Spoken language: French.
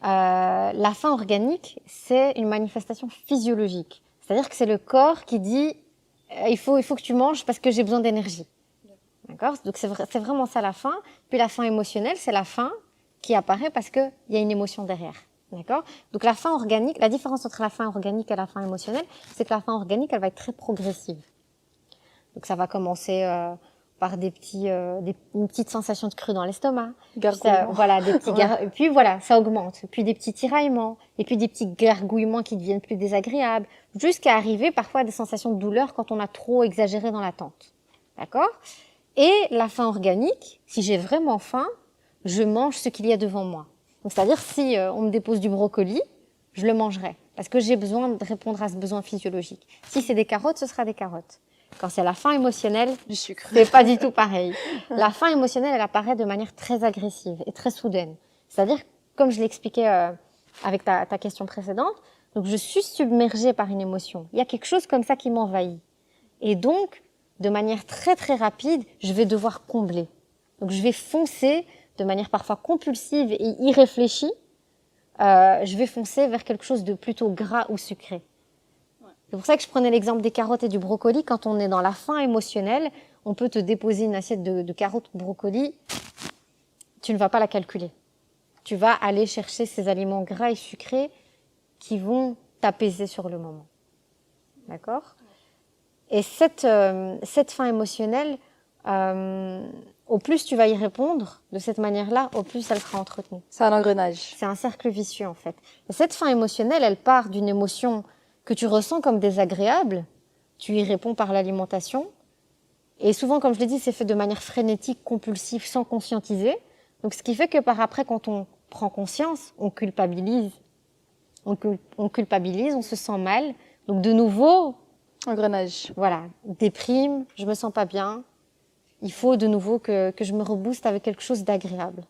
La faim organique, c'est une manifestation physiologique. C'est-à-dire que c'est le corps qui dit il faut que tu manges parce que j'ai besoin d'énergie. D'accord? Donc c'est vraiment ça la faim. Puis la faim émotionnelle, c'est la faim qui apparaît parce qu'il y a une émotion derrière. D'accord? Donc la faim organique, la différence entre la faim organique et la faim émotionnelle, c'est que la faim organique, elle va être très progressive. Donc ça va commencer par une petite sensation de creux dans l'estomac. Gargouillement. Voilà, des petits Ouais. et puis voilà, ça augmente. Puis des petits tiraillements, et puis des petits gargouillements qui deviennent plus désagréables, jusqu'à arriver parfois à des sensations de douleur quand on a trop exagéré dans l'attente. D'accord? Et la faim organique, si j'ai vraiment faim, je mange ce qu'il y a devant moi. Donc c'est-à-dire si on me dépose du brocoli, je le mangerai parce que j'ai besoin de répondre à ce besoin physiologique. Si c'est des carottes, ce sera des carottes. Quand c'est la faim émotionnelle, Du sucre. c'est pas du tout pareil. La faim émotionnelle, elle apparaît de manière très agressive et très soudaine. C'est-à-dire, comme je l'expliquais avec ta question précédente, donc je suis submergée par une émotion. Il y a quelque chose comme ça qui m'envahit. Et donc, de manière très très rapide, je vais devoir combler. Donc je vais foncer de manière parfois compulsive et irréfléchie. Je vais foncer vers quelque chose de plutôt gras ou sucré. C'est pour ça que je prenais l'exemple des carottes et du brocoli. Quand on est dans la faim émotionnelle, on peut te déposer une assiette de carottes ou de brocoli. Tu ne vas pas la calculer. Tu vas aller chercher ces aliments gras et sucrés qui vont t'apaiser sur le moment. D'accord ? Et cette faim émotionnelle, au plus tu vas y répondre de cette manière-là, au plus elle sera entretenue. C'est un engrenage. C'est un cercle vicieux en fait. Et cette faim émotionnelle, elle part d'une émotion que tu ressens comme désagréable, tu y réponds par l'alimentation. Et souvent, comme je l'ai dit, c'est fait de manière frénétique, compulsive, sans conscientiser. Donc ce qui fait que par après, quand on prend conscience, on culpabilise. On culpabilise, on se sent mal. Donc de nouveau, Engrenage. voilà, déprime, je me sens pas bien. Il faut de nouveau que je me rebooste avec quelque chose d'agréable.